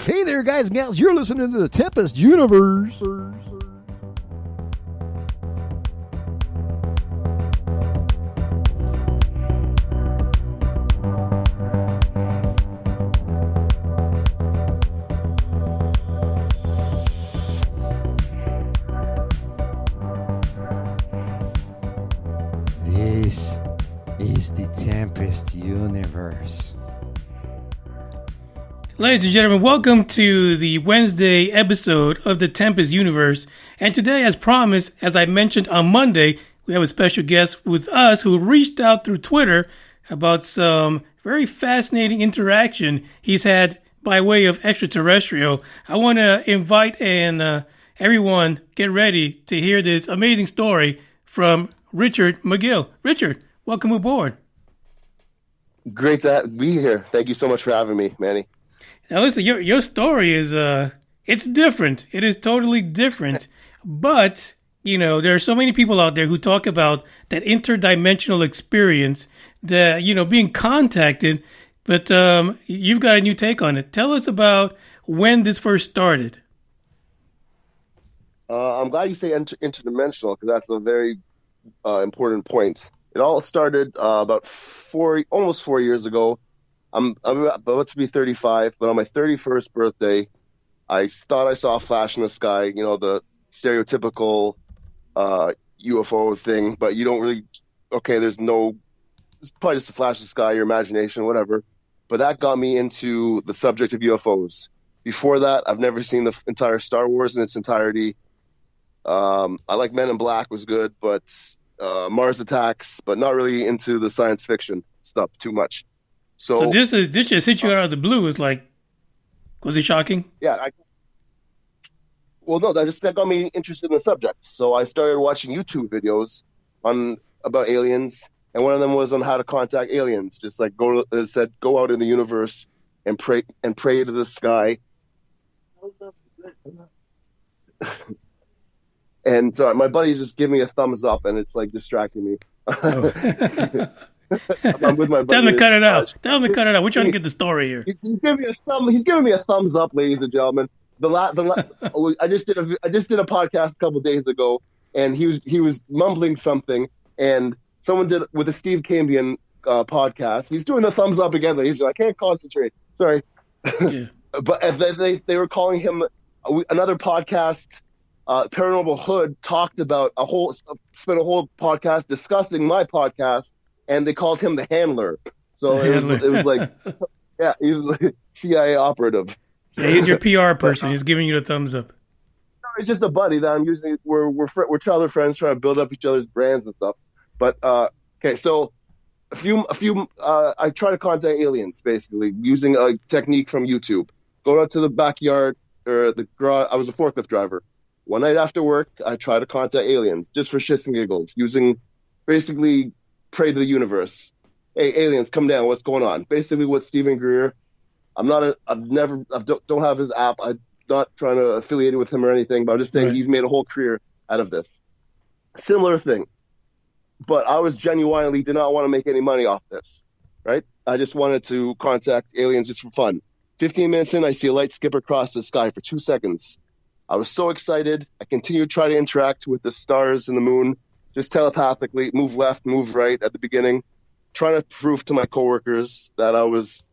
Hey there, guys and gals. You're listening to the Tempest Universe. This is the Tempest Universe. Ladies and gentlemen, welcome to the Wednesday episode of the Tempest Universe. And today, as promised, as I mentioned on Monday, we have a special guest with us who reached out through Twitter about some very fascinating interaction he's had by way of Extraterrestrial. I want to invite everyone get ready to hear this amazing story from Richard Magill. Richard, welcome aboard. Great to be here. Thank you so much for having me, Manny. Now listen, your story is it's different. It is totally different. But, you know, there are so many people out there who talk about that interdimensional experience, that, you know, being contacted, but you've got a new take on it. Tell us about when this first started. I'm glad you say interdimensional, because that's a very important point. It all started about almost 4 years ago. I'm about to be 35, but on my 31st birthday, I thought I saw a flash in the sky, you know, the stereotypical UFO thing, but you don't really, it's probably just a flash in the sky, your imagination, whatever. But that got me into the subject of UFOs. Before that, I've never seen the entire Star Wars in its entirety. I like Men in Black was good, but Mars Attacks, but not really into the science fiction stuff too much. So this just hit you out of the blue. It's like, was it shocking? Yeah. That got me interested in the subject. So I started watching YouTube videos about aliens, and one of them was on how to contact aliens. Just like go out in the universe and pray to the sky. And so my buddies just give me a thumbs up, and it's like distracting me. I'm with my buddy. Tell him to cut it out. We're trying to get the story here. He's giving me a thumbs up, ladies and gentlemen. I just did a podcast a couple of days ago, and he was mumbling something, and someone did with a Steve Cambian podcast. He's doing the thumbs up again. He's like, I can't concentrate. Sorry, yeah. But they were calling him another podcast. Paranormal Hood spent a whole podcast discussing my podcast, and they called him the handler. So it was like, yeah, he was like CIA operative. Yeah, he's your PR person. He's giving you the thumbs up. No, it's just a buddy that I'm using. We're childhood friends, trying to build up each other's brands and stuff. But okay, so I try to contact aliens basically using a technique from YouTube. Go out to the backyard or the garage. I was a forklift driver. One night after work, I try to contact aliens just for shits and giggles, using basically pray to the universe. Hey, aliens, come down. What's going on? Basically, what Stephen Greer. I don't have his app. I'm not trying to affiliate it with him or anything, but I'm just saying He's made a whole career out of this. Similar thing. But I genuinely did not want to make any money off this, right? I just wanted to contact aliens just for fun. 15 minutes in, I see a light skip across the sky for 2 seconds. I was so excited. I continued to try to interact with the stars and the moon, just telepathically, move left, move right at the beginning, trying to prove to my coworkers that I was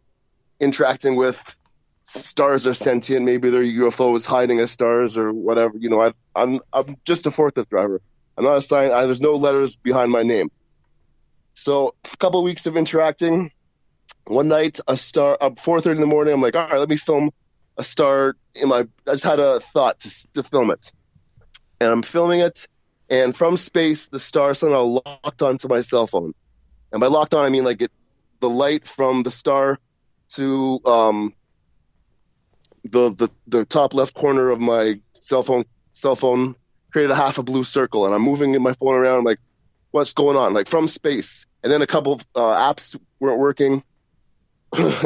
interacting with stars are sentient. Maybe they're UFOs hiding as stars or whatever. You know, I'm just a forklift driver. I'm not a scientist. There's no letters behind my name. So a couple of weeks of interacting. One night, a star at 4:30 in the morning. I'm like, all right, let me film a star I just had a thought to film it, and I'm filming it. And from space, the star somehow locked onto my cell phone. And by locked on, I mean like the light from the star to the top left corner of my cell phone created a half a blue circle, and I'm moving my phone around. I'm like, what's going on? Like from space. And then a couple of apps weren't working.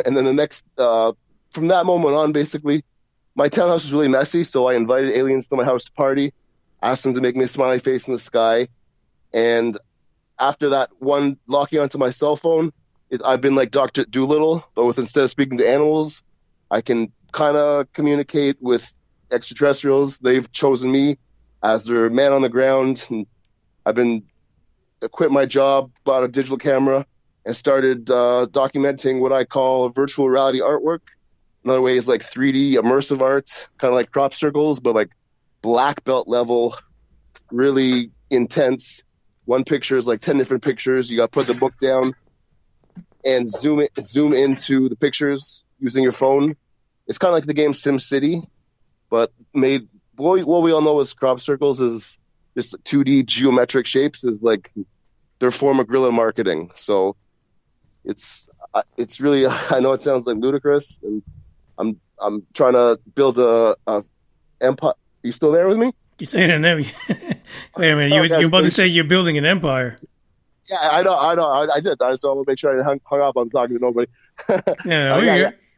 And then the next, from that moment on, basically, my townhouse was really messy. So I invited aliens to my house to party, asked them to make me a smiley face in the sky. And after that one locking onto my cell phone, I've been like Dr. Doolittle, but instead of speaking to animals, I can kind of communicate with extraterrestrials. They've chosen me as their man on the ground. And I quit my job, bought a digital camera, and started documenting what I call virtual reality artwork. Another way is like 3D immersive art, kind of like crop circles, but like black belt level, really intense. One picture is like 10 different pictures. You got to put the book down and zoom into the pictures using your phone. It's kind of like the game SimCity, but what we all know as crop circles is just 2D geometric shapes is like their form of guerrilla marketing. So it's really, I know it sounds like ludicrous, and I'm trying to build a empire. You still there with me? You're saying an empire. Wait a minute. You're about to say you're building an empire. Yeah, I know. I did. I just want to make sure I hung up on talking to nobody.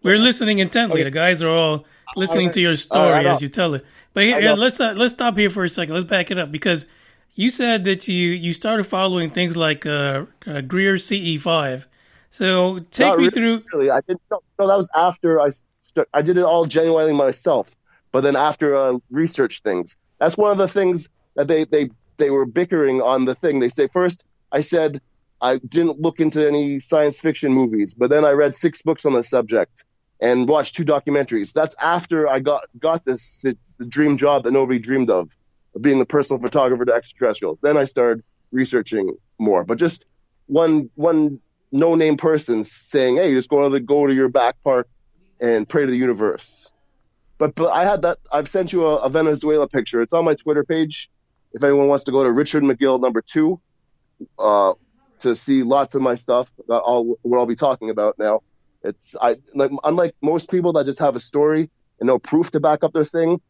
We're listening intently. Okay. The guys are all listening to your story as you tell it. But here, let's stop here for a second. Let's back it up, because you said that you started following things like Greer CE5. So take me through. Really, I didn't. No, that was after I did it all genuinely myself. But then after research things, that's one of the things that they were bickering on the thing. They say first, I said I didn't look into any science fiction movies, but then I read 6 books on the subject and watched 2 documentaries. That's after I got the dream job that nobody dreamed of being the personal photographer to extraterrestrials. Then I started researching more. But just one no-name person saying, "Hey, just go to your back park and pray to the universe." But I had that. I've sent you a Venezuela picture. It's on my Twitter page. If anyone wants to go to Richard Magill #2 to see lots of my stuff, what I'll be talking about now. Unlike most people that just have a story and no proof to back up their thing,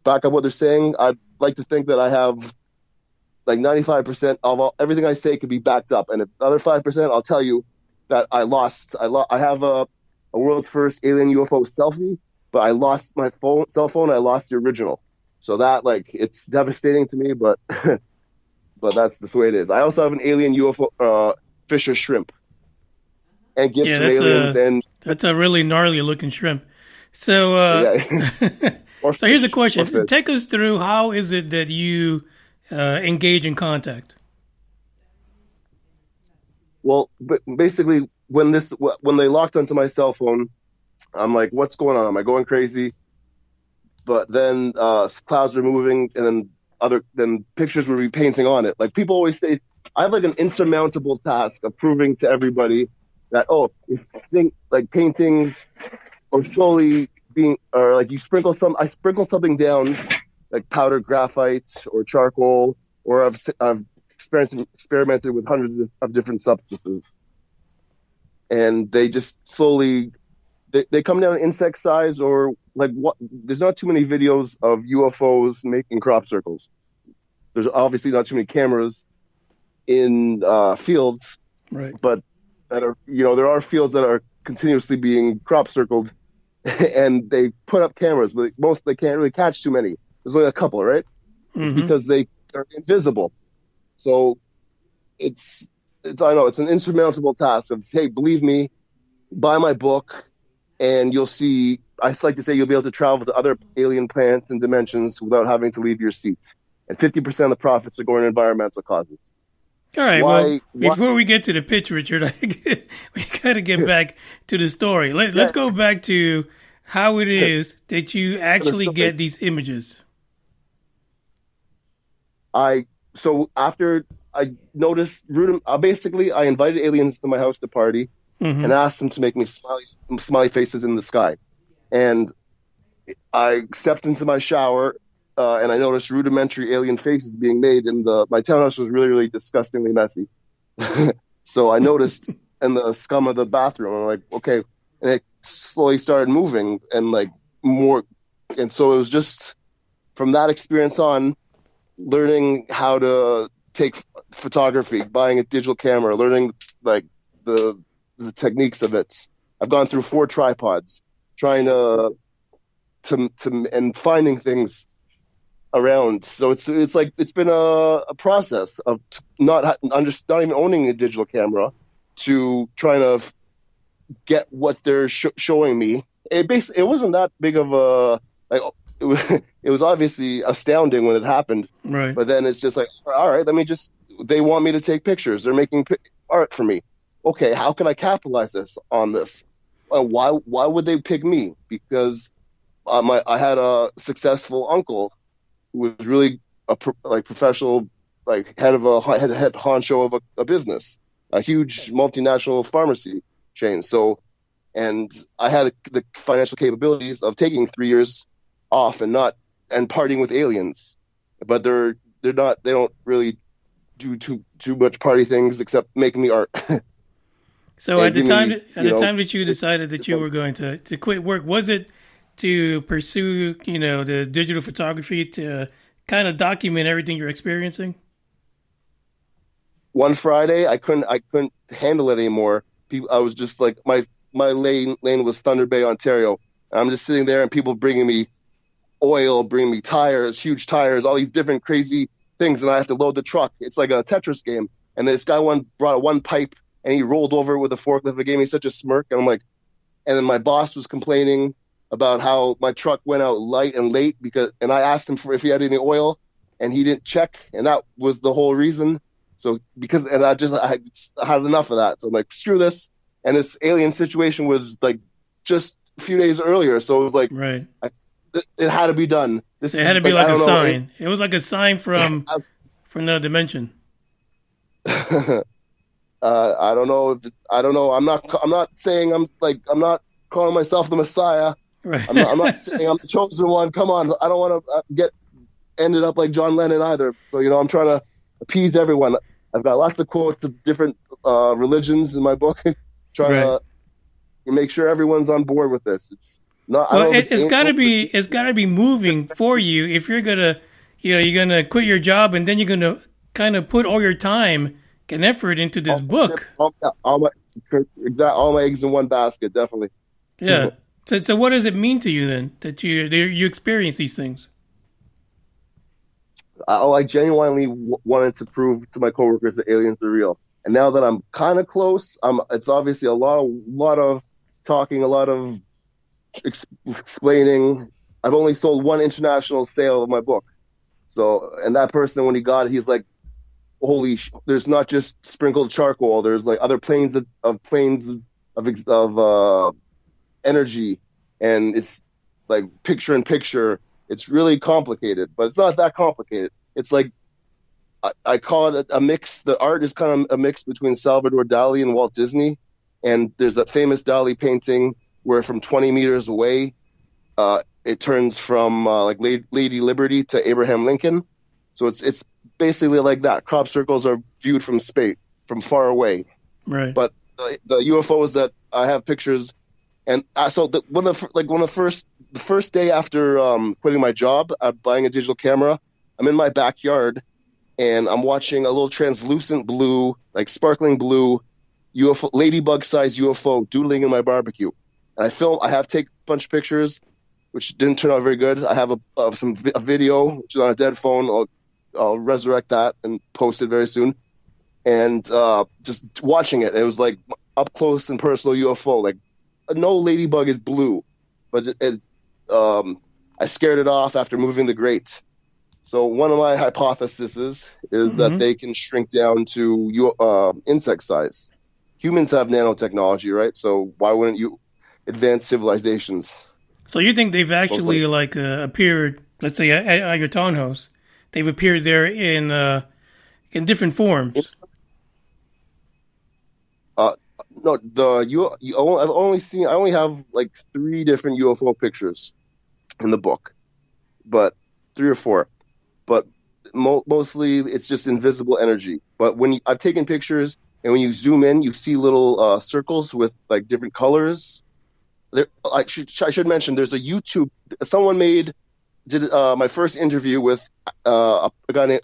back up what they're saying. I'd like to think that I have like 95% of everything I say could be backed up, and the other 5%, I'll tell you that I lost. I have a world's first alien UFO selfie, but I lost my cell phone. I lost the original, so that it's devastating to me, but but that's just the way it is. I also have an alien UFO fish or shrimp, and gifts from aliens, and that's a really gnarly looking shrimp. So, so here's a question: take us through how is it that you engage in contact? Well, basically, when they locked onto my cell phone, I'm like, "What's going on? Am I going crazy?" But then clouds are moving, and then pictures will be painting on it. Like people always say, I have like an insurmountable task of proving to everybody that like paintings or slowly being, or like I sprinkle something down, like powdered graphite or charcoal, or I've experimented with hundreds of different substances, and they just slowly they come down insect size, or like what? There's not too many videos of UFOs making crop circles. There's obviously not too many cameras in fields, right? But there are fields that are continuously being crop circled, and they put up cameras, but they can't really catch too many. There's only a couple, right? Mm-hmm. It's because they are invisible. So it's I know it's an insurmountable task of, hey, believe me, buy my book, and you'll see. I like to say you'll be able to travel to other alien planets and dimensions without having to leave your seats. And 50% of the profits are going to environmental causes. All right. Before we get to the pitch, Richard, we got to get back to the story. Let's go back to how it is that you actually get these images. So after I noticed, basically I invited aliens to my house to party, mm-hmm. and asked them to make me smiley faces in the sky. And I stepped into my shower, and I noticed rudimentary alien faces being made in my townhouse was really, really disgustingly messy. So I noticed in the scum of the bathroom, I'm like, okay. And it slowly started moving and like more. And so it was just from that experience on, learning how to take photography, buying a digital camera, learning like the techniques of it. I've gone through 4 tripods, trying to and finding things around. So it's like it's been a process of not even owning a digital camera to trying to get what they're showing me it wasn't that big of a like. It was obviously astounding when it happened. Right. But then it's just like, all right, they want me to take pictures. They're making art for me. Okay, how can I capitalize on this? Why would they pick me? Because I had a successful uncle who was really professional, like head honcho of a business, a huge multinational pharmacy chain. So, and I had the financial capabilities of taking 3 years off and partying with aliens, but they don't really do too much party things except making me art. So at the time that you decided that you were going to quit work, was it to pursue, the digital photography to kind of document everything you're experiencing? One Friday, I couldn't handle it anymore. I was just like, my lane was Thunder Bay, Ontario. And I'm just sitting there and people bringing me oil, bringing me tires, huge tires, all these different crazy things. And I have to load the truck. It's like a Tetris game. And this guy brought one pipe and he rolled over with a forklift. It gave me such a smirk. And I'm like, and then my boss was complaining about how my truck went out light and late and I asked him if he had any oil and he didn't check. And that was the whole reason. So I had enough of that. So I'm like, screw this. And this alien situation was like just a few days earlier. So it was like, right. It had to be done. It had to be like a sign. It was like a sign from another dimension. I don't know. I don't know. I'm not saying I'm not calling myself the Messiah. Right. I'm not saying I'm the chosen one. Come on. I don't want to get ended up like John Lennon either. So, I'm trying to appease everyone. I've got lots of quotes of different religions in my book. Trying to make sure everyone's on board with this. It's not. Well, it's got to be moving for you if you're gonna, you're gonna quit your job and then you're gonna kind of put all your time and effort into this book. All my eggs in one basket, definitely. Yeah. So what does it mean to you then that you experience these things? I genuinely wanted to prove to my coworkers that aliens are real. And now that I'm kind of close, it's obviously a lot of talking, a lot of explaining. I've only sold one international sale of my book. So, and that person, when he got it, he's like, there's not just sprinkled charcoal. There's like other planes of energy. And it's like picture in picture. It's really complicated, but it's not that complicated. It's like, I call it a mix. The art is kind of a mix between Salvador Dali and Walt Disney. And there's that famous Dali painting where from 20 meters away, it turns from like Lady Liberty to Abraham Lincoln. So it's basically like that. Crop circles are viewed from space, from far away. Right. But the UFOs that I have pictures, and the first day after quitting my job, buying a digital camera, I'm in my backyard. And I'm watching a little translucent blue, like sparkling blue UFO, ladybug-sized UFO doodling in my barbecue. And I have take a bunch of pictures, which didn't turn out very good. I have a video, which is on a dead phone. I'll resurrect that and post it very soon. And just watching it, it was like up close and personal UFO. Like no ladybug is blue, but I scared it off after moving the grate. So one of my hypotheses is that they can shrink down to insect size. Humans have nanotechnology, right? So why wouldn't you advance civilizations? So you think they've actually appeared, let's say at your townhouse, they've appeared there in different forms? No, I only have like 3 different UFO pictures in the book, but 3 or 4. But mostly it's just invisible energy. But I've taken pictures, and when you zoom in, you see little circles with like different colors. I should mention there's a YouTube. Someone did my first interview with a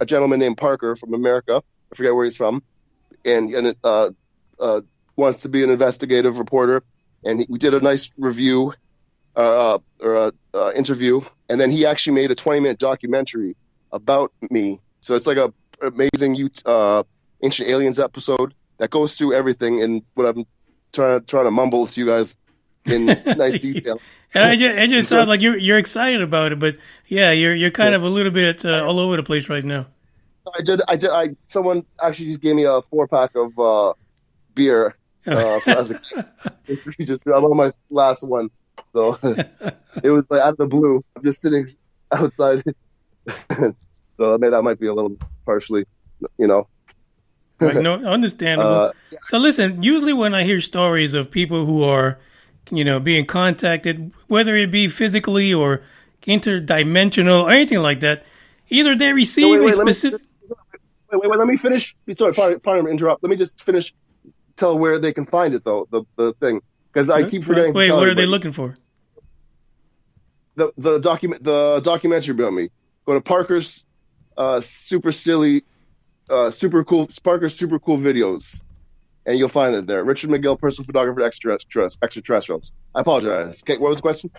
gentleman named Parker from America. I forget where he's from, and wants to be an investigative reporter. And we did a nice review interview, and then he actually made a 20-minute documentary about me. So it's like a amazing Ancient Aliens episode that goes through everything and what I'm trying to mumble to you guys. in nice detail. And it just sounds like you're excited about it, but yeah, you're kind of a little bit all over the place right now. Someone actually just gave me a 4-pack of beer as a basically just I'm on my last one, so it was like out of the blue. I'm just sitting outside, so I mean that might be a little partially, Right, no, understandable. So listen, usually when I hear stories of people who are, being contacted, whether it be physically or interdimensional or anything like that, either they receive a specific. Wait, let me finish. Sorry, pardon me, interrupt. Let me just finish. Tell where they can find it though. The thing, because I keep forgetting. Wait, what are they looking for? The documentary about me. Go to Parker's super cool videos, and you'll find it there. Richard Magill, personal photographer, extraterrestrials. I apologize. Okay, what was the question?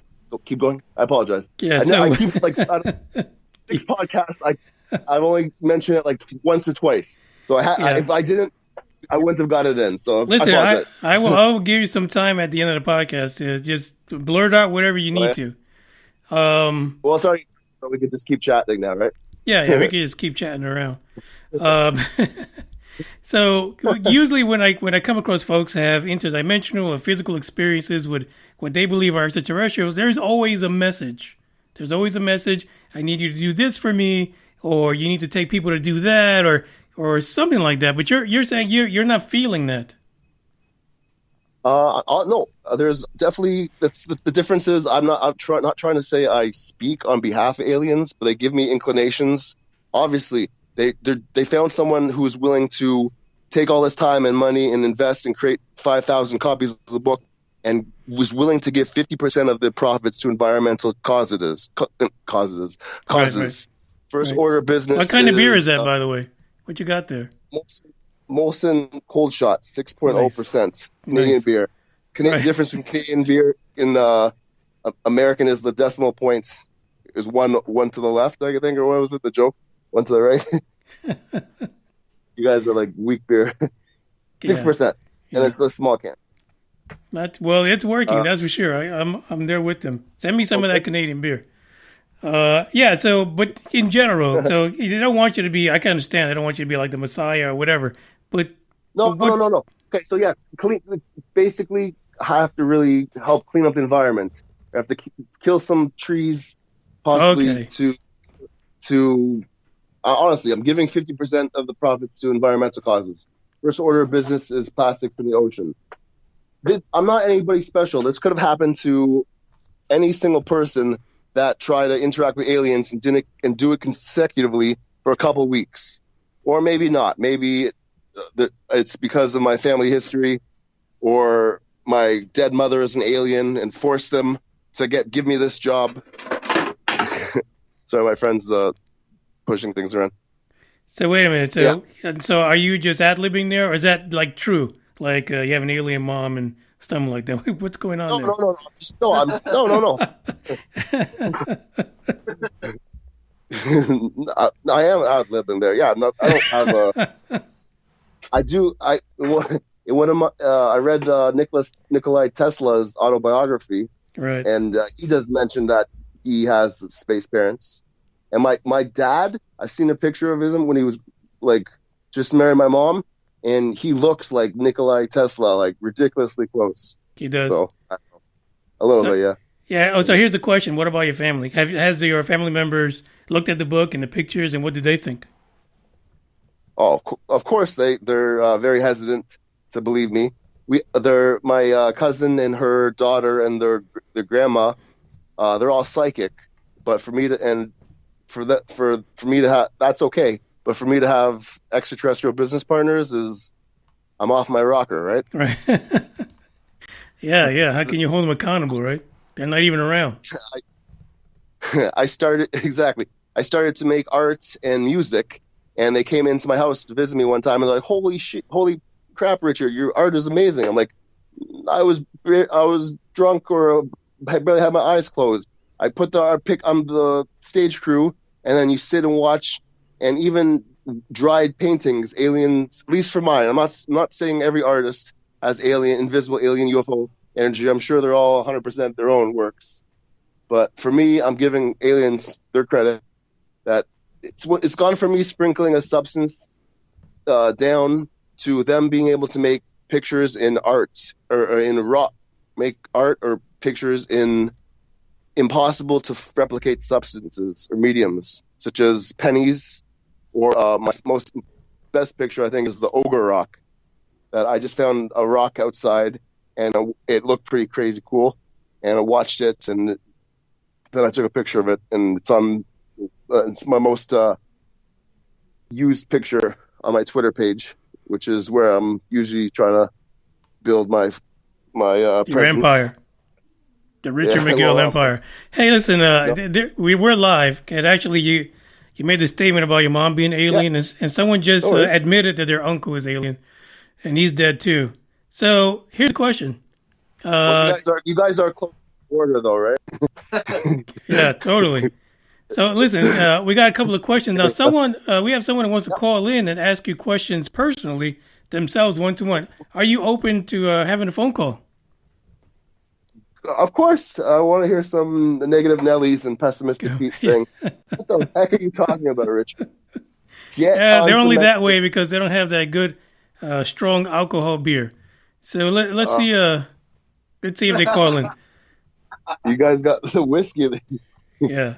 Keep going. I apologize. Yeah, I keep these podcasts. I've only mentioned it like once or twice. So if I didn't, I wouldn't have got it in. So listen, I will give you some time at the end of the podcast to just blurt out whatever you need to. Well, sorry. So we could just keep chatting now, right? Yeah, we could just keep chatting around. So usually when I come across folks who have interdimensional or physical experiences with what they believe are extraterrestrials, there's always a message. There's always a message. I need you to do this for me, or you need to take people to do that, or something like that. But you're saying you're not feeling that. No. There's definitely the difference is I'm not trying to say I speak on behalf of aliens, but they give me inclinations. Obviously, they found someone who is willing to take all this time and money and invest and create 5,000 copies of the book, and was willing to give 50% of the profits to environmental causes. Right. First order business. What kind of beer is that, by the way? What you got there? Molson Cold Shot, 6.0% Canadian beer. Difference between Canadian beer and American is the decimal points is one to the left, I think, or what was it? The joke? One to the right. You guys are like weak beer. 6%, and it's a small can. It's working. That's for sure. I'm there with them. Send me some of that Canadian beer. So, but in general, so they don't want you to be, I can understand, they don't want you to be like the Messiah or whatever, but... No. Okay, so basically, I have to really help clean up the environment. I have to kill some trees, possibly to honestly, I'm giving 50% of the profits to environmental causes. First order of business is plastic in the ocean. I'm not anybody special. This could have happened to any single person that tried to interact with aliens and do it consecutively for a couple of weeks, or maybe not. Maybe it's because of my family history, or my dead mother is an alien and forced them to give me this job. Sorry, my friend's pushing things around. So wait a minute. So are you just ad-libbing there, or is that like true? Like you have an alien mom and something like that. What's going on there? No. I am ad-libbing there. Yeah, I don't have a... I read Nikolai Tesla's autobiography, right? And he does mention that he has space parents. And my dad, I've seen a picture of him when he was like just married my mom, and he looks like Nikolai Tesla, like ridiculously close. He does. So a little bit, yeah. Yeah. Oh, so here's the question: what about your family? Has your family members looked at the book and the pictures, and what did they think? Oh, of course they're very hesitant to believe me. My cousin and her daughter and their grandma, they're all psychic. But for me to have, that's okay. But for me to have extraterrestrial business partners I'm off my rocker, right? Right. Yeah. How can you hold them accountable, right? They're not even around. I started to make art and music, and they came into my house to visit me one time, and they're like, holy crap, Richard, your art is amazing. I'm like, I was drunk, or I barely had my eyes closed. I put the art pick on the stage crew, and then you sit and watch, and even dried paintings, aliens, at least for mine. I'm not saying every artist has invisible alien UFO energy. I'm sure they're all 100% their own works. But for me, I'm giving aliens their credit that it's gone from me sprinkling a substance down to them being able to make pictures in art or in rock, make art or pictures in impossible to replicate substances or mediums, such as pennies, or my most best picture, I think, is the ogre rock. That I just found a rock outside, and it looked pretty crazy cool, and I watched it, and then I took a picture of it, and it's my most used picture on my Twitter page, which is where I'm usually trying to build my your presence. empire. The Richard Magill empire. Hey, listen, we were live, and actually you made the statement about your mom being alien, and someone just admitted that their uncle is alien, and he's dead too. So here's the question. You guys are close to the border, though, right? Yeah, totally. So listen, we got a couple of questions now. We have someone who wants to call in and ask you questions personally themselves, one-to-one. Are you open to having a phone call? Of course, I want to hear some negative Nellies and pessimistic Pete saying, "What the heck are you talking about, Richard?" They're only that way because they don't have that good, strong alcohol beer. So let's see. Let's see if they call in. You guys got the whiskey. Yeah,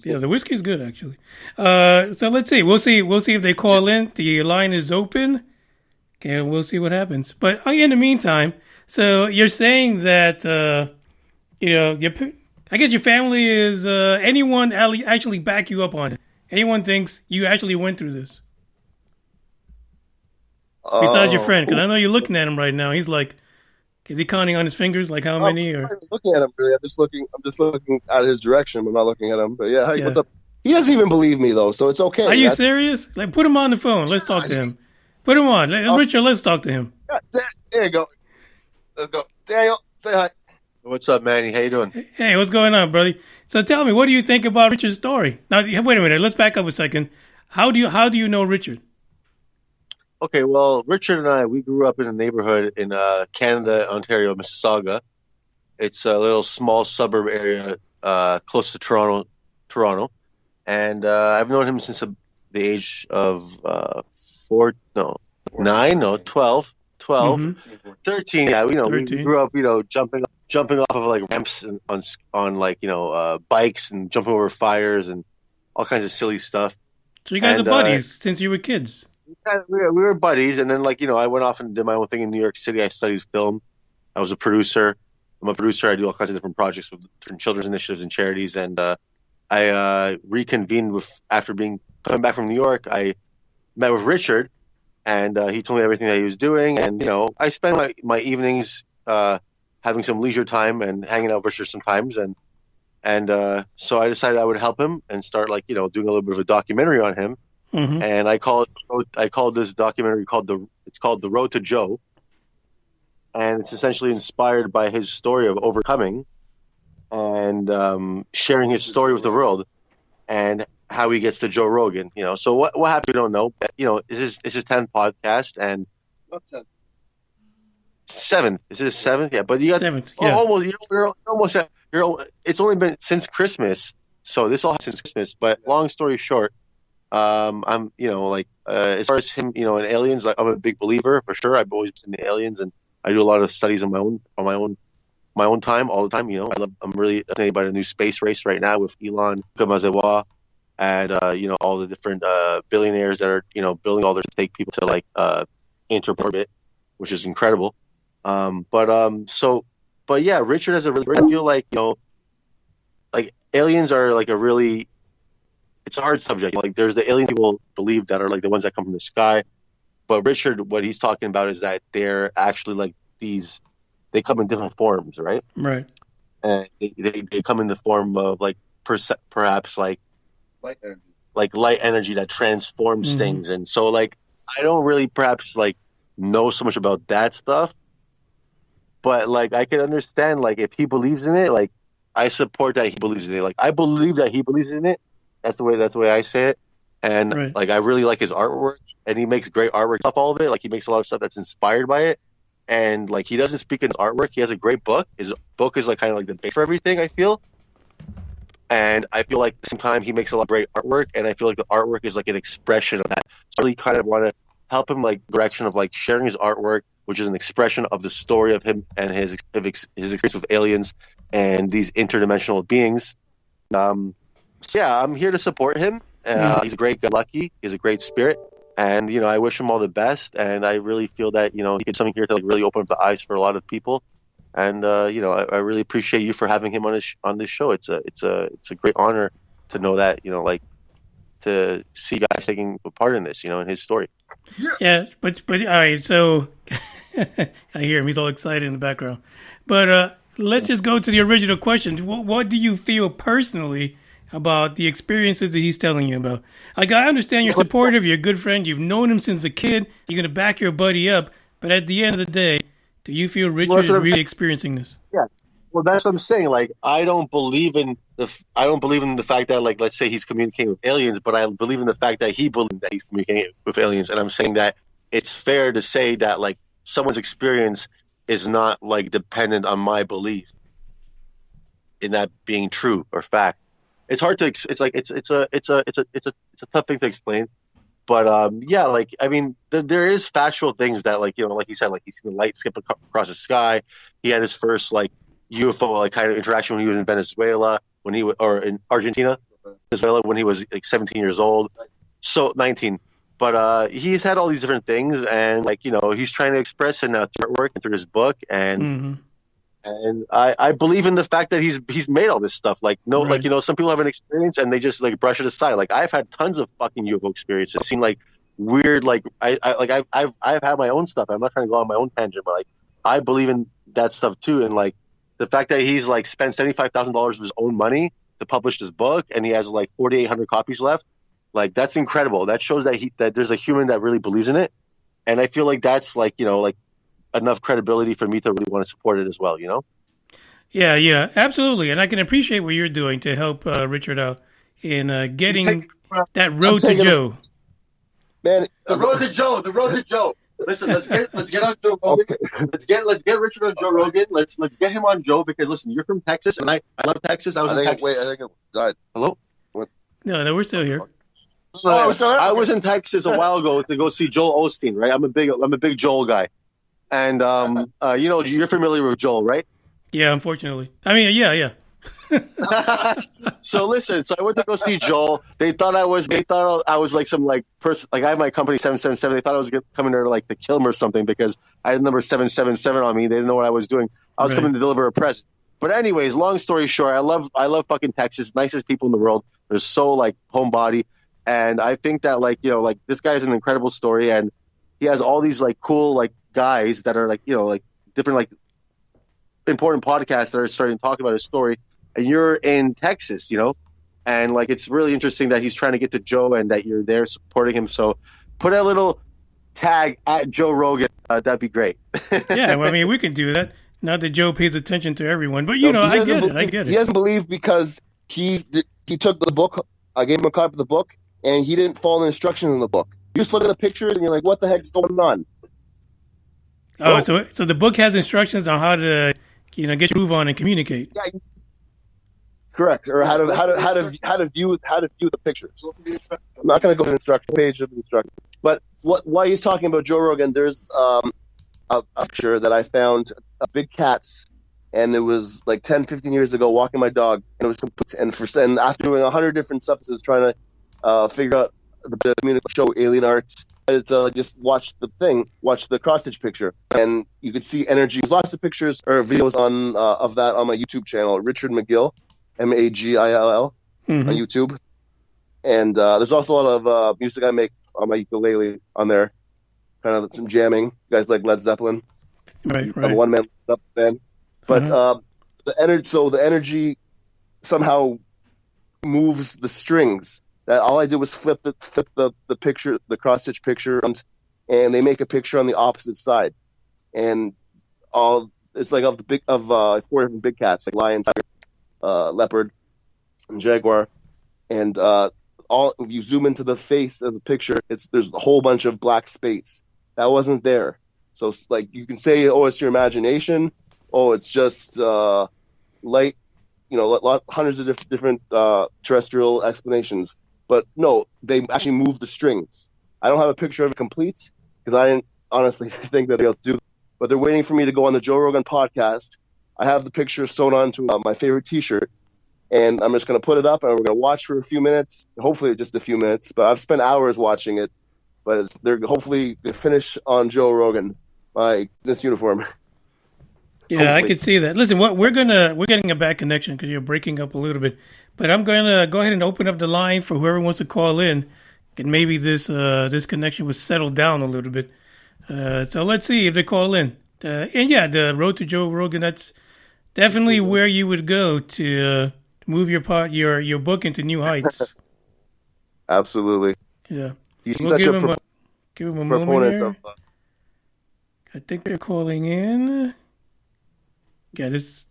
the whiskey's good actually. So let's see. We'll see if they call in. The line is open. Okay, we'll see what happens. But in the meantime, so you're saying that. I guess your family is anyone actually back you up on it? Anyone thinks you actually went through this? Besides your friend, because I know you're looking at him right now. He's like, is he counting on his fingers? Like how many? I'm not looking at him really. I'm just looking at his direction. I'm not looking at him. But yeah, what's up? He doesn't even believe me though, so it's okay. Are you serious? Like, put him on the phone. Let's talk to him. Put him on, Richard. Let's talk to him. There you go. Let's go, Daniel. Say hi. What's up, Manny? How you doing? Hey, what's going on, brother? So tell me, what do you think about Richard's story? Now, wait a minute. Let's back up a second. How do you know Richard? Okay, well, Richard and I, we grew up in a neighborhood in Canada, Ontario, Mississauga. It's a little small suburb area close to Toronto. And I've known him since the age of 12, 13. Yeah, 13. We grew up, jumping off of like ramps and on bikes and jumping over fires and all kinds of silly stuff. So you guys are buddies since you were kids. We were buddies, and then I went off and did my own thing in New York City. I studied film. I was a producer. I'm a producer. I do all kinds of different projects with different children's initiatives and charities. And I reconvened after coming back from New York. I met with Richard, and he told me everything that he was doing. And I spent my evenings having some leisure time and hanging out with Richard sometimes. And so I decided I would help him and start doing a little bit of a documentary on him. Mm-hmm. And I called this documentary called The Road to Joe, and it's essentially inspired by his story of overcoming and sharing his story with the world and how he gets to Joe Rogan. So what happened? We don't know. But, it's his 10th podcast and What's that? 7th. Is it his 7th? Yeah, but you got 7th. Yeah. Almost. You're almost. It's only been since Christmas, so this all since Christmas. But long story short. I'm, as far as him, in aliens, I'm a big believer for sure. I've always been in aliens, and I do a lot of studies on my own time, all the time. I'm really fascinated by the new space race right now with Elon Musk and all the different billionaires that are building all their to take people to interorbit, which is incredible. But yeah, Richard has a really. I feel like aliens are a really. It's a hard subject. There's the alien people believe that are the ones that come from the sky, but Richard, what he's talking about is that they're actually these. They come in different forms, right? Right. And they come in the form of perhaps Light energy. Light energy that transforms things, and so I don't really perhaps know so much about that stuff, but I can understand if he believes in it, I support that he believes in it. I believe that he believes in it. That's the way I say it. And right. I really like his artwork, and he makes great artwork off all of it. He makes a lot of stuff that's inspired by it. and like he doesn't speak in his artwork. He has a great book. His book is like kind of like the base for everything, I feel. And I feel like at the same time he makes a lot of great artwork, and I feel like the artwork is like an expression of that. So I really kind of want to help him like direction of like sharing his artwork, which is an expression of the story of him and his experience with aliens and these interdimensional beings. So yeah, I'm here to support him. He's a great lucky. He's a great spirit, and you know I wish him all the best. And I really feel that you know he did something here to like really open up the eyes for a lot of people. And you know, I really appreciate you for having him on this show. It's a great honor to know that you know, like to see guys taking part in this, you know, in his story. Yeah, but all right. So I hear him; he's all excited in the background. But let's just go to the original question. What do you feel personally about the experiences that he's telling you about? Like, I understand you're supportive, you're a good friend, you've known him since a kid, you're gonna back your buddy up. But at the end of the day, do you feel Richard is really experiencing this? Yeah. Well, that's what I'm saying. Like, I don't believe in the fact that, like, let's say he's communicating with aliens, but I believe in the fact that he believes that he's communicating with aliens. And I'm saying that it's fair to say that, like, someone's experience is not like dependent on my belief in that being true or fact. It's hard to. It's like it's a tough thing to explain. But yeah, like I mean, there is factual things that, like you know, like you said, like he's seen the light skip across the sky. He had his first like UFO like kind of interaction when he was in Venezuela, or in Argentina, Venezuela when he was like 17 years old, so 19. But he's had all these different things, and like you know, he's trying to express it now through artwork and through his book, and I believe in the fact that he's made all this stuff. Like like you know, some people have an experience and they just like brush it aside. Like I've had tons of fucking UFO experiences. I've seen like weird I've had my own stuff. I'm not trying to go on my own tangent, but like I believe in that stuff too. And like the fact that he's like spent $75,000 of his own money to publish this book, and he has like 4,800 copies left. Like that's incredible. That shows that there's a human that really believes in it. And I feel like that's like you know like enough credibility for me to really want to support it as well, you know? Yeah, absolutely. And I can appreciate what you're doing to help Richard out in getting that road to Joe. Man, the road to Joe. Listen, let's get on Joe Rogan. Okay. Let's get Richard on Joe Rogan. Let's get him on Joe because listen, you're from Texas and I love Texas. I in Texas. I think it died. Hello? What? No, we're still here. I was in Texas a while ago to go see Joel Osteen, right? I'm a big Joel guy. And you know, you're familiar with Joel, right? Yeah, unfortunately. I mean, yeah. So listen, I went to go see Joel. They thought I was like some like person. Like I have my company 777. They thought I was coming there to kill him or something because I had the number 777 on me. They didn't know what I was doing. I was coming to deliver a present. But anyways, long story short, I love fucking Texas. Nicest people in the world. They're so like homebody, and I think that like you know like this guy is an incredible story, and he has all these like cool like guys that are like you know like different like important podcasts that are starting to talk about his story, and you're in Texas, you know, and like it's really interesting that he's trying to get to Joe and that you're there supporting him. So put a little tag at Joe Rogan. That'd be great. Yeah, well, I mean we can do that. Not that Joe pays attention to everyone, but you know I get it. He doesn't believe because he took the book. I gave him a copy of the book, and he didn't follow the instructions in the book. You just look at the pictures, and you're like, "What the heck's going on?" Oh, so the book has instructions on how to, you know, get your move on and communicate. Yeah, correct. Or how to view the pictures. I'm not going to go to the instruction page of the instructions. But while he's talking about Joe Rogan, there's a picture that I found of big cats, and it was like 10, 15 years ago walking my dog, and it was complete. And after doing 100 different substances trying to figure out the community show alien arts. Just watch the cross-stitch picture, and you could see energy. There's lots of pictures or videos of that on my YouTube channel, Richard Magill, Magill, on YouTube. And there's also a lot of music I make on my ukulele on there, kind of some jamming. You guys like Led Zeppelin? Right. I'm a one-man band. But the energy somehow moves the strings. That all I did was flip the picture, the cross stitch picture, and they make a picture on the opposite side, and it's like 4 different big cats, like lion, tiger, leopard, and jaguar, and if you zoom into the face of the picture, there's a whole bunch of black space that wasn't there, So it's like you can say, oh, it's your imagination. Oh, it's just light. Hundreds of different terrestrial explanations. But no, they actually move the strings. I don't have a picture of it complete because I didn't honestly think that they'll do. But they're waiting for me to go on the Joe Rogan podcast. I have the picture sewn onto my favorite T-shirt, and I'm just going to put it up, and we're going to watch for a few minutes. Hopefully, just a few minutes. But I've spent hours watching it. But they're hopefully going to finish on Joe Rogan by this uniform. Yeah, Hopefully. I could see that. Listen, we're getting a bad connection because you're breaking up a little bit. But I'm gonna go ahead and open up the line for whoever wants to call in, and maybe this connection was settled down a little bit. So let's see if they call in. And yeah, the Road to Joe Rogan, that's definitely where you would go to move your book into new heights. Absolutely. Yeah. He's We'll such give a him a proponent moment here. of. I think they're calling in. Yeah, this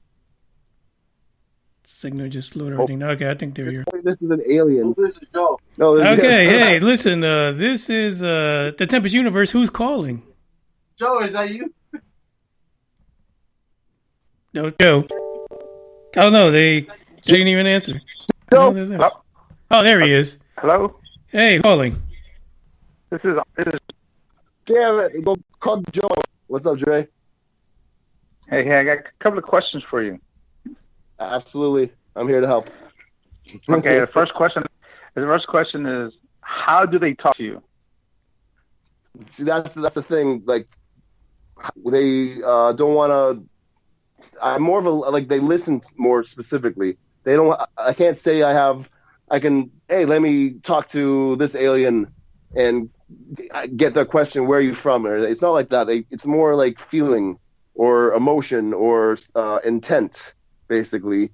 signal just slowed everything. Okay, I think they're here. This is an alien. This is Joe. No, this Okay, hey, listen, this is the Tempest Universe. Who's calling? Joe, is that you? No, Joe. Oh, no, they didn't even answer. Joe. No, there. Oh, there he is. Hello, Hey, calling. this is Damn it! Go call Joe. What's up, Dre? hey, I got a couple of questions for you. Absolutely, I'm here to help. Okay, the first question is, how do they talk to you? See, that's the thing. Like, they don't want to. I'm more of a like. They listen more specifically. They don't. I can't say I can. Hey, let me talk to this alien and get the question. Where are you from? Or it's not like that. It's more like feeling or emotion or intent, basically.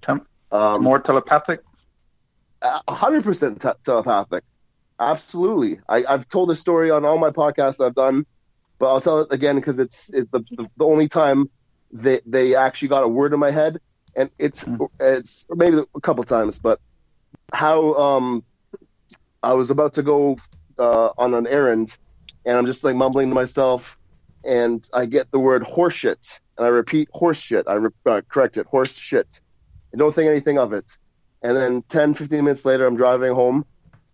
More telepathic? 100% telepathic. Absolutely. I've told this story on all my podcasts I've done, but I'll tell it again because it's the only time they actually got a word in my head, and it's maybe a couple times, but how I was about to go on an errand, and I'm just like mumbling to myself, and I get the word horseshit, and I repeat horseshit. I correct it, horseshit. I don't think anything of it. And then 10, 15 minutes later, I'm driving home,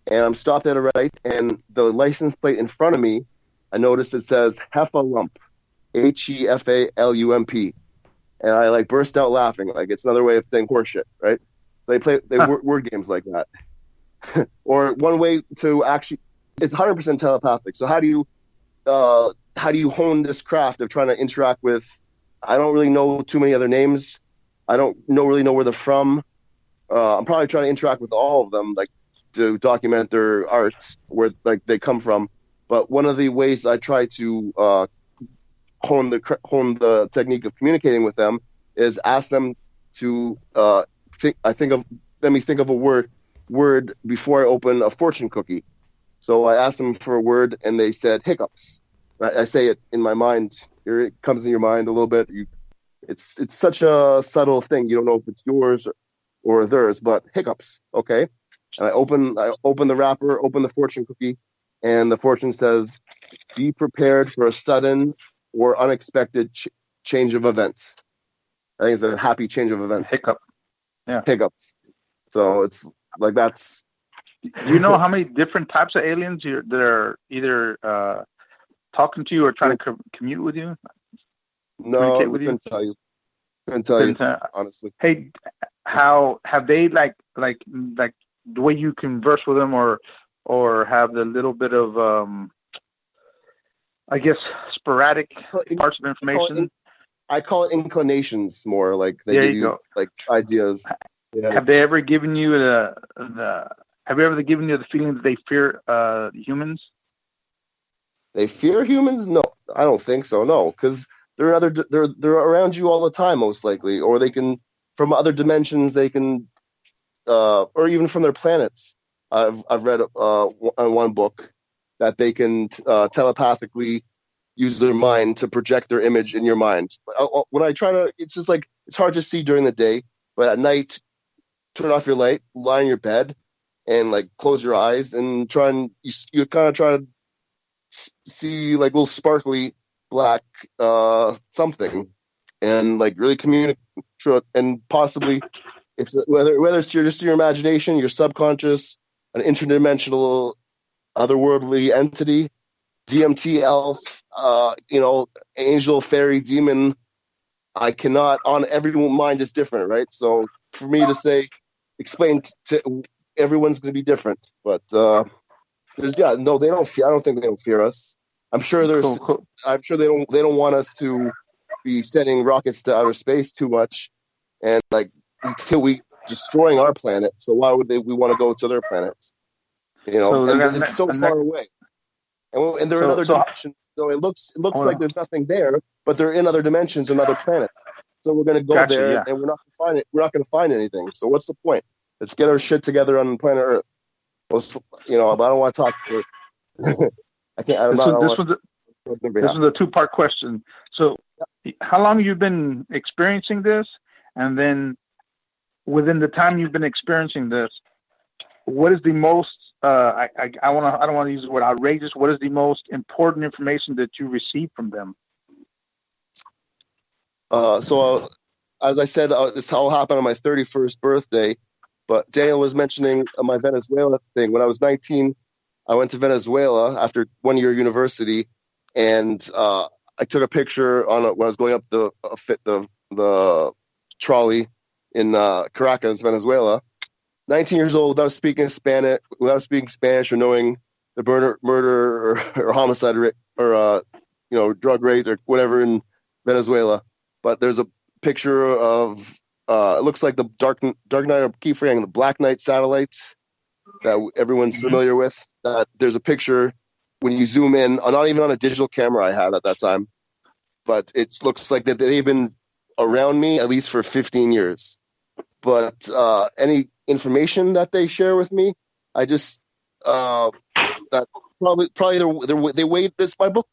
and I'm stopped at a right, and the license plate in front of me, I noticed it says Heffalump, Heffalump. And I like burst out laughing, like it's another way of saying horseshit, right? They play word games like that. Or one way to actually, it's 100% telepathic. So how do you hone this craft of trying to interact with? I don't really know too many other names. I don't really know where they're from. I'm probably trying to interact with all of them, like to document their art, where like they come from. But one of the ways I try to hone the technique of communicating with them is ask them to let me think of a word before I open a fortune cookie. So I asked them for a word, and they said hiccups. I say it in my mind. It comes in your mind a little bit. It's such a subtle thing. You don't know if it's yours or theirs, but hiccups. Okay. And I open the wrapper, open the fortune cookie, and the fortune says, "Be prepared for a sudden or unexpected change of events." I think it's a happy change of events. Hiccup. Yeah. Hiccups. So it's like that's. Do you know how many different types of aliens that are either talking to you or trying to commute with you? No, I with you? couldn't tell you. Couldn't tell you, honestly. Hey, how have they like the way you converse with them, or have the little bit of I guess sporadic parts of information? I call it inclinations more. Like they give you like ideas. Yeah. Have they ever given you the feeling that they fear humans? They fear humans? No, I don't think so. No, because they're around you all the time, most likely, or they can from other dimensions. They can, or even from their planets. I've read on one book that they can telepathically use their mind to project their image in your mind. When I try to, it's just like it's hard to see during the day, but at night, turn off your light, lie in your bed, and like close your eyes and you kind of try to see like little sparkly black something, and like really communicate, and possibly it's whether it's just your imagination, your subconscious, an interdimensional, otherworldly entity, DMT, elf, angel, fairy, demon. I cannot. On everyone's mind is different, right? So for me to say, explain to everyone's going to be different, but they don't fear. I don't think they don't fear us. I'm sure Cool. I'm sure they don't want us to be sending rockets to outer space too much, and like we destroying our planet. So why would we want to go to their planets? It's so far away, and they're in other dimensions. So it looks like there's nothing there, but they're in other dimensions and other planets. So we're going to go there, and we're not going to find it. We're not going to find anything. So what's the point? Let's get our shit together on planet Earth. But I don't want to talk. I can't. This is a two-part question. So, how long have you been experiencing this? And then, within the time you've been experiencing this, what is the most? I don't want to use the word outrageous. What is the most important information that you received from them? So, as I said, this all happened on my 31st birthday. But Daniel was mentioning my Venezuela thing. When I was 19, I went to Venezuela after 1 year university, and I took a picture when I was going up the trolley in Caracas, Venezuela. 19 years old, without speaking Spanish or knowing the murder or homicide rate or drug rate or whatever in Venezuela. But there's a picture of it looks like the Dark Knight. I keep forgetting the Black Knight satellites that everyone's familiar with. There's a picture when you zoom in, not even on a digital camera I had at that time, but it looks like that they've been around me at least for 15 years. But any information that they share with me, I just that probably they wait. This my book.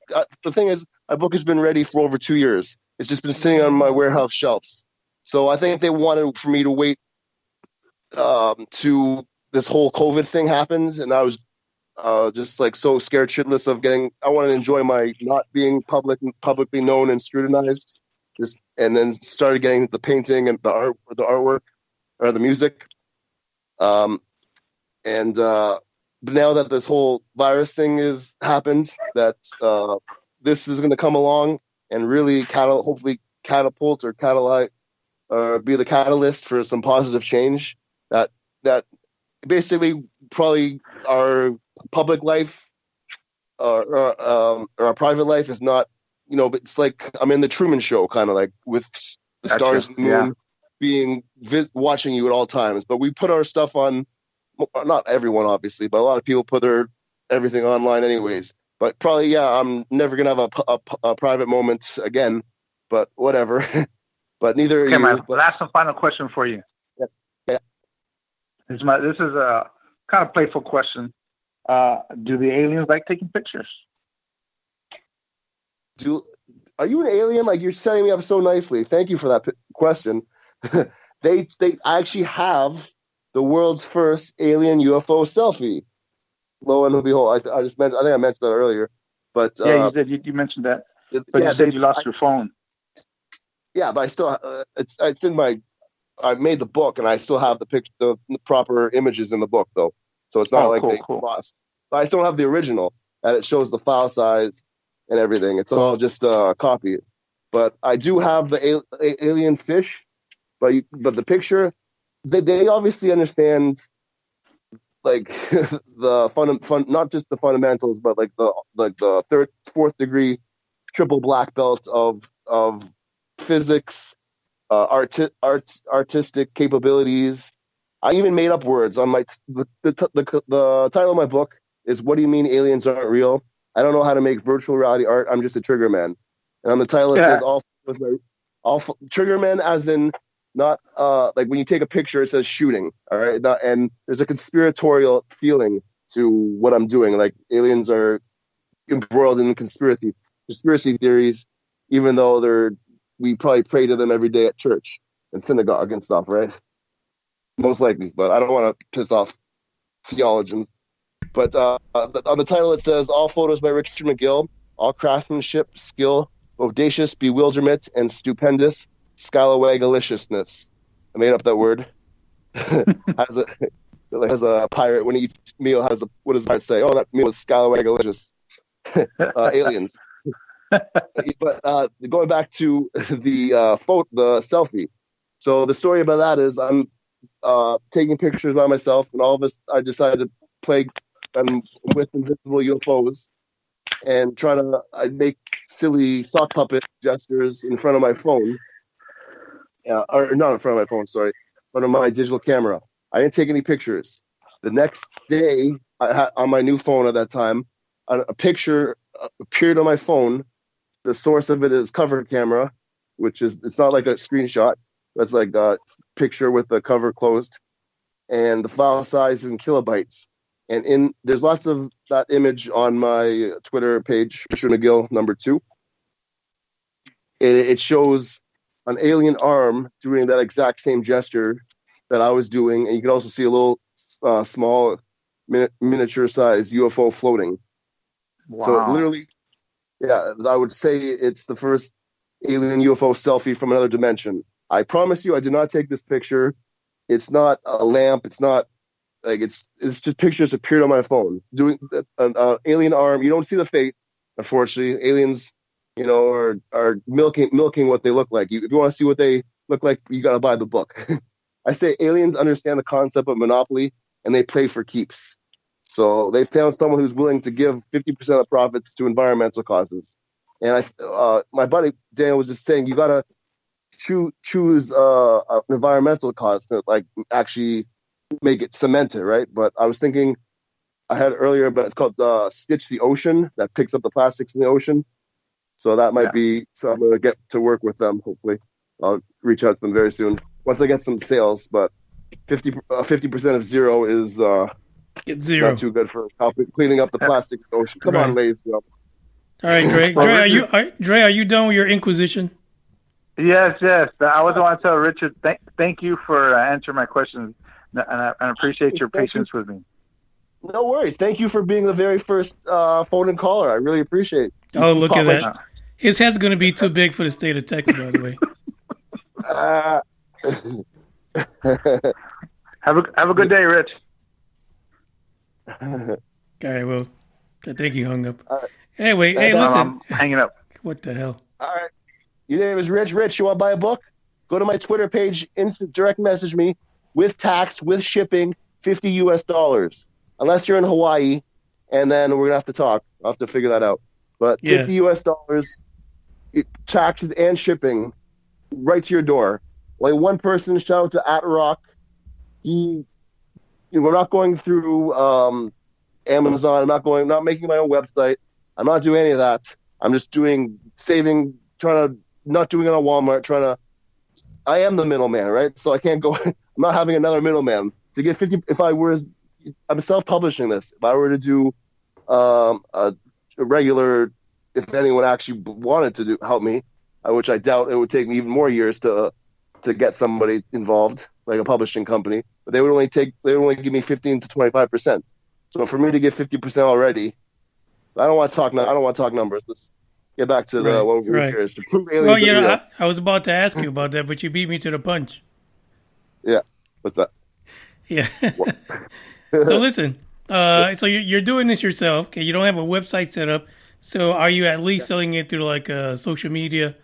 The thing is, my book has been ready for over 2 years. It's just been sitting on my warehouse shelves. So I think they wanted for me to wait to this whole COVID thing happens, and I was just like so scared shitless of getting. I wanted to enjoy my not being publicly known and scrutinized. And then started getting the painting and the artwork or the music. But now that this whole virus thing has happened, that this is going to come along and really hopefully catapult or catalyze or be the catalyst for some positive change. That basically probably our public life or our private life is not. But it's like I'm in the Truman Show, kind of like with the stars and the moon being watching you at all times. But we put our stuff on, not everyone obviously, but a lot of people put everything online anyways. But probably, I'm never gonna have a private moment again. But whatever. But neither are you. My last and final question for you. Yeah. This is a kind of playful question. Do the aliens like taking pictures? Are you an alien? Like, you're setting me up so nicely. Thank you for that question. They actually have the world's first alien UFO selfie. Lo and behold, I think I mentioned that earlier. But you did. You mentioned that. But you said you lost your phone. Yeah, but I still it's in I made the book and I still have the picture, the proper images in the book though. So it's not cool. Lost. But I still have the original, and it shows the file size and everything. It's all just a copy. But I do have the alien fish, but the picture, they obviously understand, like the fun, not just the fundamentals, but like the third, fourth degree, triple black belt of physics, artistic capabilities. I even made up words on the title of my book is "What Do You Mean Aliens Aren't Real?" I don't know how to make virtual reality art. I'm just a trigger man. And on the title it says all trigger man, as in not like when you take a picture it says shooting. All right, and there's a conspiratorial feeling to what I'm doing. Like aliens are embroiled in conspiracy theories, even though we probably pray to them every day at church and synagogue and stuff, right? Most likely, but I don't want to piss off theologians. But on the title it says all photos by Richard Magill, all craftsmanship, skill, audacious bewilderment, and stupendous scalawagalicious. I made up that word. Has a pirate, when he eats meal, what does the pirate say? Oh, that meal is scalawagalicious. Aliens. But going back to the selfie. So the story about that is I'm taking pictures by myself, and all of us, I decided to play with invisible UFOs and I make silly sock puppet gestures in front of my phone. Or not in front of my phone, sorry, in front of my digital camera. I didn't take any pictures. The next day, on my new phone at that time, a picture appeared on my phone. The source of it is cover camera, it's not like a screenshot. It's like a picture with the cover closed. And the file size is in kilobytes. And there's lots of that image on my Twitter page, Richard Magill, #2. It shows an alien arm doing that exact same gesture that I was doing. And you can also see a little small miniature size UFO floating. Wow. So literally, yeah, I would say it's the first alien UFO selfie from another dimension. I promise you, I did not take this picture. It's not a lamp. It's not like it's just pictures appeared on my phone doing an alien arm. You don't see the face, unfortunately. Aliens, are milking what they look like. If you want to see what they look like, you got to buy the book. I say aliens understand the concept of monopoly, and they play for keeps. So they found someone who's willing to give 50% of the profits to environmental causes. And my buddy Dan was just saying, you got to choose an environmental cause to like actually make it cemented, right? But I was thinking, I had earlier, but it's called Stitch the Ocean, that picks up the plastics in the ocean. So that might be, so I'm going to get to work with them, hopefully. I'll reach out to them very soon once I get some sales. But 50% of zero is Get zero. not too good for cleaning up the plastics in the ocean. Come on, ladies. All right, Dre. Dre, are you done with your inquisition? Yes. I was want to tell Richard, thank you for answering my questions, and I appreciate your patience with me. No worries. Thank you for being the very first phone-in caller. I really appreciate it. Oh, look at that. His head's going to be too big for the state of Texas, by the way. Have a good day, Rich. All right, well, I think he hung up. Right. Anyway, hey, listen. I'm hanging up. What the hell? All right. Your name is Rich. Rich, you want to buy a book? Go to my Twitter page, instant direct message me with tax, with shipping, $50 US. Unless you're in Hawaii, and then we're going to have to talk. I'll have to figure that out. But $50 US, taxes and shipping right to your door. Like one person, shout out to @rock. We're not going through Amazon. I'm not making my own website. I'm not doing any of that. I'm just not doing it on Walmart, I am the middleman, right? So I can't go, I'm not having another middleman. To get 50, I'm self-publishing this. If I were to do a regular, if anyone actually wanted to help me, which I doubt, it would take me even more years to get somebody involved, like a publishing company. But they would only give me 15 to 25%. So for me to get 50% already, I don't want to talk numbers. Let's get back to what we're here is to prove aliens. Well, I was about to ask you about that, but you beat me to the punch. Yeah. What's that? Yeah. So listen, so you're doing this yourself. Okay, you don't have a website set up. So are you at least selling it through like social media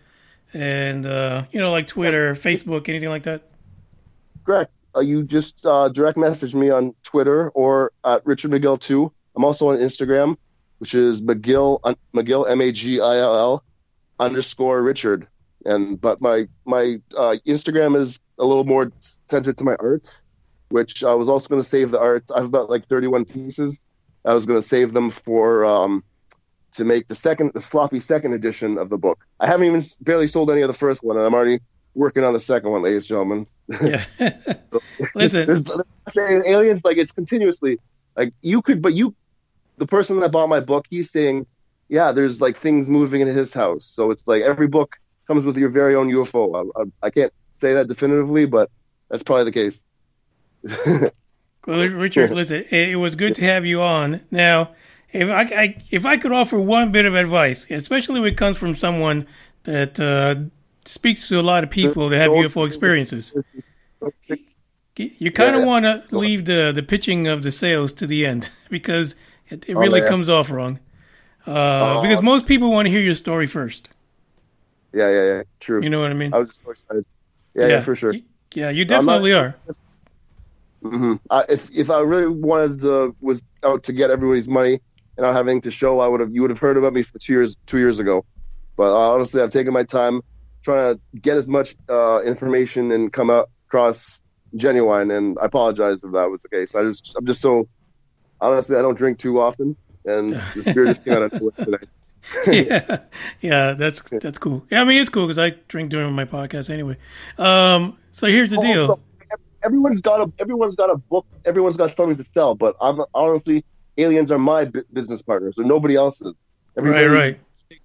and like Twitter, Facebook, anything like that? Correct. You just direct message me on Twitter or at Richard Magill 2. I'm also on Instagram, which is Magill Magill _Richard. But my Instagram is a little more centered to my art, which I was also going to save the art. I have about like 31 pieces. I was going to save them for to make the sloppy second edition of the book. I haven't even barely sold any of the first one, and I'm already working on the second one, ladies and gentlemen. Yeah. Listen, saying aliens, like it's continuously like the person that bought my book, he's saying, yeah, there's like things moving in his house. So it's like every book comes with your very own UFO. I can't say that definitively, but that's probably the case. Well, Richard, listen, it was good to have you on. Now, if I could offer one bit of advice, especially when it comes from someone that speaks to a lot of people that have UFO experiences, you kind of want to leave the pitching of the sales to the end because it really comes off wrong. Because most people want to hear your story first. Yeah. True. You know what I mean? I was so excited. Yeah, for sure. Yeah, you definitely are. Mm-hmm. If I really wanted was out to get everybody's money and not having to show, you would have heard about me for 2 years ago. But honestly, I've taken my time trying to get as much information and come out across genuine. And I apologize if that was the case. I'm just so honestly, I don't drink too often, and the spirit just came out of today. yeah, that's cool. Yeah, I mean it's cool because I drink during my podcast anyway. So here's the deal. So everyone's got a book. Everyone's got something to sell, but honestly, aliens are my business partners, or nobody else's. Right.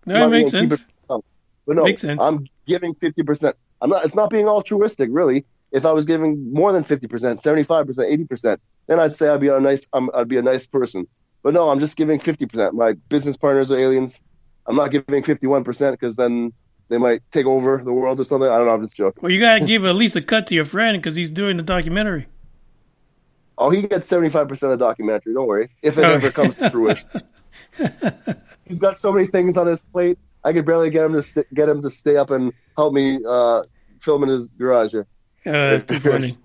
That makes sense. But no, makes sense. I'm giving 50%. It's not being altruistic, really. If I was giving more than 50%, 75%, 80%, then I'd say I'd be a nice person. But no, I'm just giving 50%. My business partners are aliens. I'm not giving 51% because then they might take over the world or something. I don't know. I'm just joking. Well, you gotta give at least a cut to your friend because he's doing the documentary. Oh, he gets 75% of the documentary. Don't worry, if it ever comes to fruition. He's got so many things on his plate. I could barely get him to stay up and help me film in his garage here. That's too funny.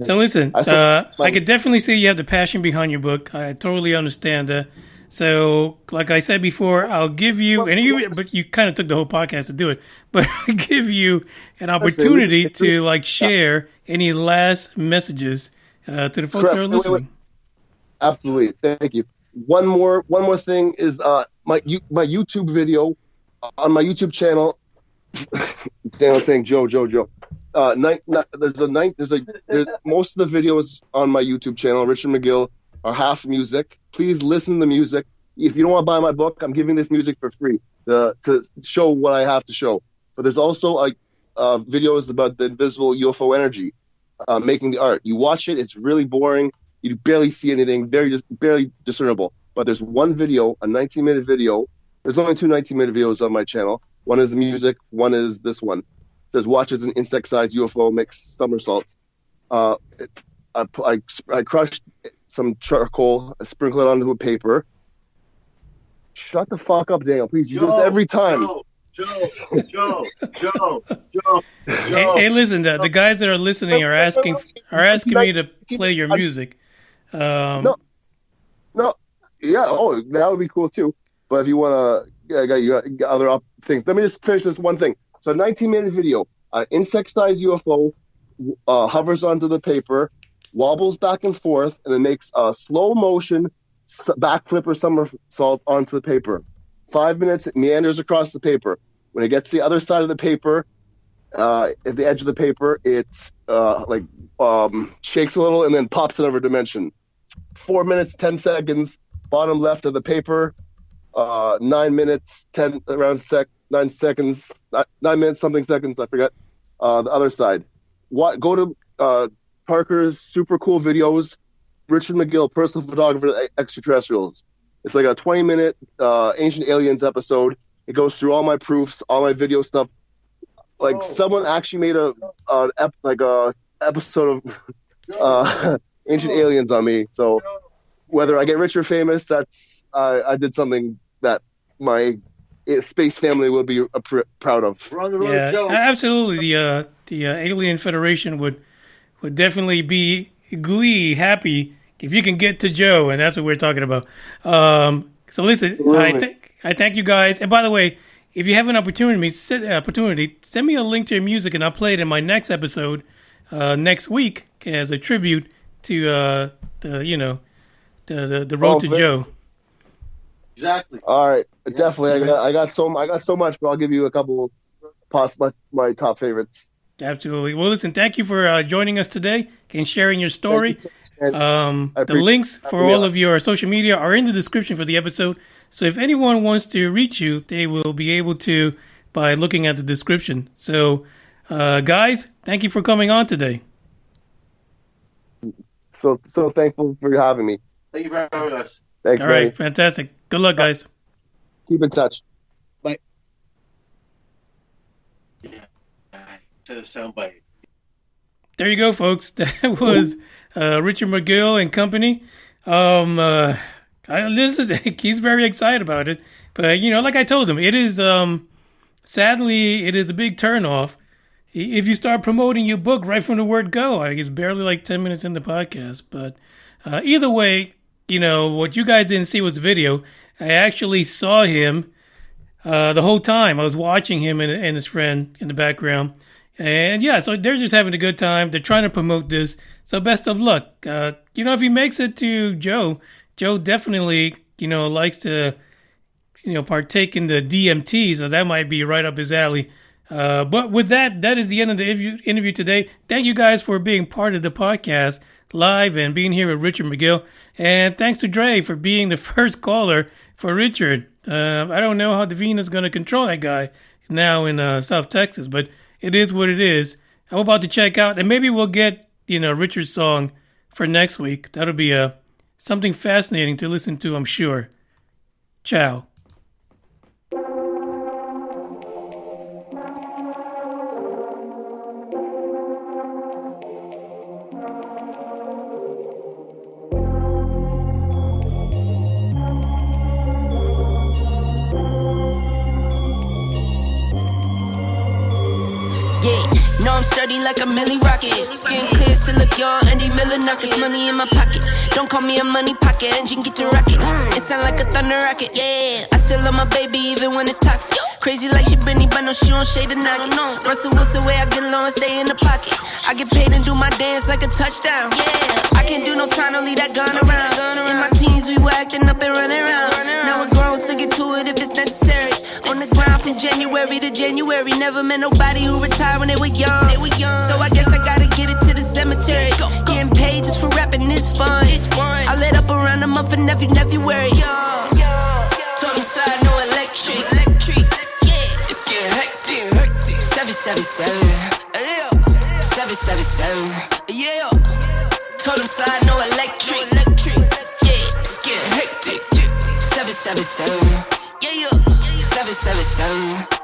So listen, I could definitely see you have the passion behind your book. I totally understand that. So, like I said before, I'll give you, but you kind of took the whole podcast to do it, but I'll give you an opportunity to share any last messages to the folks that are listening. Absolutely, thank you. One more thing is my YouTube video on my YouTube channel. Daniel's saying Joe. Most of the videos on my YouTube channel, Richard Magill, are half music. Please listen to the music. If you don't want to buy my book, I'm giving this music for free to show what I have to show. But there's also videos about the invisible UFO energy, making the art. You watch it; it's really boring. You barely see anything, barely discernible. But there's one video, a 19-minute video. There's only 2 19-minute videos on my channel. One is the music. One is this one. It says, watches an insect-sized UFO make somersaults. I crushed some charcoal, I sprinkle it onto a paper. Shut the fuck up, Daniel. Please, you do this every time. Joe. Hey, listen, the guys that are listening are asking me to play your music. No. Yeah, that would be cool too. But if you want to, I got other things. Let me just finish this one thing. So, 19-minute video. Insect-sized UFO hovers onto the paper, wobbles back and forth, and then makes a slow motion backflip or somersault onto the paper. 5 minutes, it meanders across the paper. When it gets to the other side of the paper, at the edge of the paper, it shakes a little and then pops another dimension. 4 minutes, 10 seconds, bottom left of the paper. 9 minutes, 9 seconds, 9 minutes, something seconds, I forget. The other side. Go to Parker's super cool videos, Richard Magill, personal photographer, extraterrestrials. It's like a 20-minute Ancient Aliens episode. It goes through all my proofs, all my video stuff. Someone actually made a episode of Ancient Aliens on me. So whether I get rich or famous, I did something that my space family will be proud of. We're on the road, Joe. Absolutely. The Alien Federation would definitely be happy if you can get to Joe, and that's what we're talking about. So listen, I thank you guys. And by the way, if you have an opportunity, send me a link to your music, and I'll play it in my next episode next week as a tribute to the road to Joe. Exactly. All right, definitely. I got so much, but I'll give you a couple my top favorites. Absolutely. Well, listen, thank you for joining us today and sharing your story. The links for all of your social media are in the description for the episode. So if anyone wants to reach you, they will be able to by looking at the description. So, guys, thank you for coming on today. So thankful for having me. Thank you for having us. Thanks, All Manny. right, fantastic. Good luck, guys. Keep in touch. Bye. To the soundbite. There you go, folks. That was Richard Magill and company. He's very excited about it. But, like I told him, it is, sadly, it is a big turnoff. If you start promoting your book right from the word go, it's barely like 10 minutes in the podcast. But either way, what you guys didn't see was the video. I actually saw him the whole time. I was watching him and his friend in the background. And yeah, so they're just having a good time. They're trying to promote this. So best of luck. If he makes it to Joe definitely, likes to, partake in the DMT. So that might be right up his alley. But with that is the end of the interview today. Thank you guys for being part of the podcast live and being here with Richard Magill. And thanks to Dre for being the first caller for Richard. I don't know how Davina's going to control that guy now in South Texas, but it is what it is. I'm about to check out, and maybe we'll get, Richard's song for next week. That'll be something fascinating to listen to, I'm sure. Ciao. No, I'm sturdy like a milli rocket. Skin clear, still look young, Andy Miller knockers. Money in my pocket. Don't call me a money pocket. Engine get to rocket. It sound like a thunder rocket. Yeah, I still love my baby even when it's toxic. Crazy like she Britney, but no, she don't shade a noggin. Russell Wilson way I get low and stay in the pocket. I get paid and do my dance like a touchdown. Yeah, I can't do no time, don't leave that gun around. In my teens, we were acting up and running around. Now we're grown, still get to it if it's necessary. On the grind from January to January. Never met nobody who retired when they were young. So I guess I gotta get it to the cemetery. Getting paid just for rapping is fun. I lit up around a month in every February. Told him slide, no electric. It's getting hectic. 777. 777. Yeah. Told him slide, no electric. It's getting hectic. 777. Yeah. 777.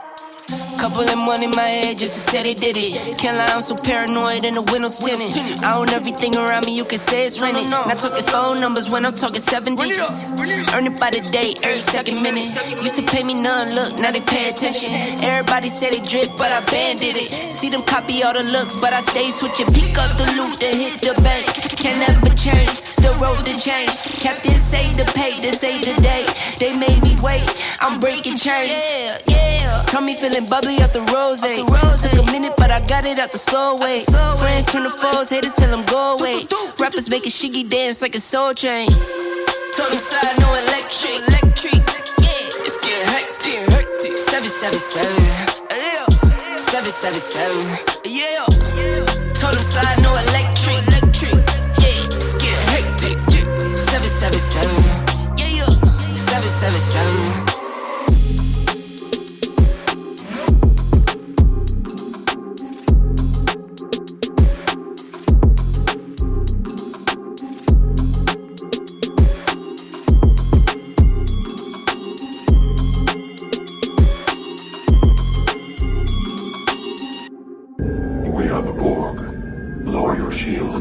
Couple of money in my head just to say they did it. Can't lie, I'm so paranoid and the windows tinted. I own everything around me, you can say it's rented. Not talking phone numbers when I'm talking 7 digits. Earn it by the day, every second minute. Used to pay me none, look, now they pay attention. Everybody say they drip, but I banded it. See them copy all the looks, but I stay switching. Pick up the loot, then hit the bank. Can never change, still wrote the change. Captain say the pay, this ain't the day. They made me wait, I'm breaking chains. Yeah. Told me feeling bubbly out the rose. Took a minute, but I got it out the slow way. Friends turn to foes, haters tell them go away. Rappers make a shiggy dance like a soul train. Told them slide, no electric. It's getting hectic. 777. 777. Yeah. Told them slide, no electric. It's getting hectic. 777. Yeah. 777.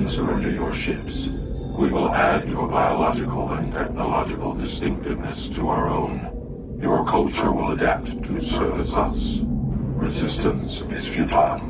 Surrender your ships. We will add your biological and technological distinctiveness to our own. Your culture will adapt to service us. Resistance is futile.